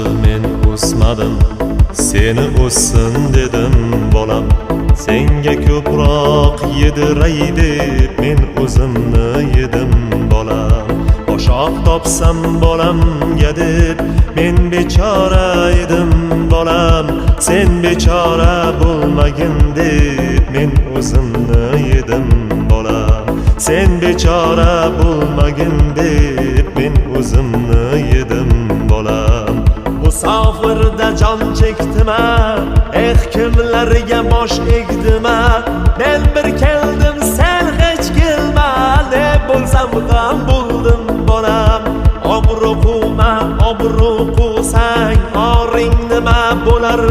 Men o'smadim, seni o'ssin dedim bolam. Senga ko'proq yediray deb men o'zimni yedim bolam. Boshoq topsam bolamga deb men bechora edim bolam. Sen bechora bo'lmagin deb men o'zimni yedim bolam. Sen bechora bo'lmagin deb men o'zimni yedim bolam. Musofirda jon chekdima, kimlarga bosh egdima. Men bir keldim, sen hech kelma, ne bo'lsam ham bo'ldim bolam. Obro' quvma, obro' quvsang oring nima bo'lar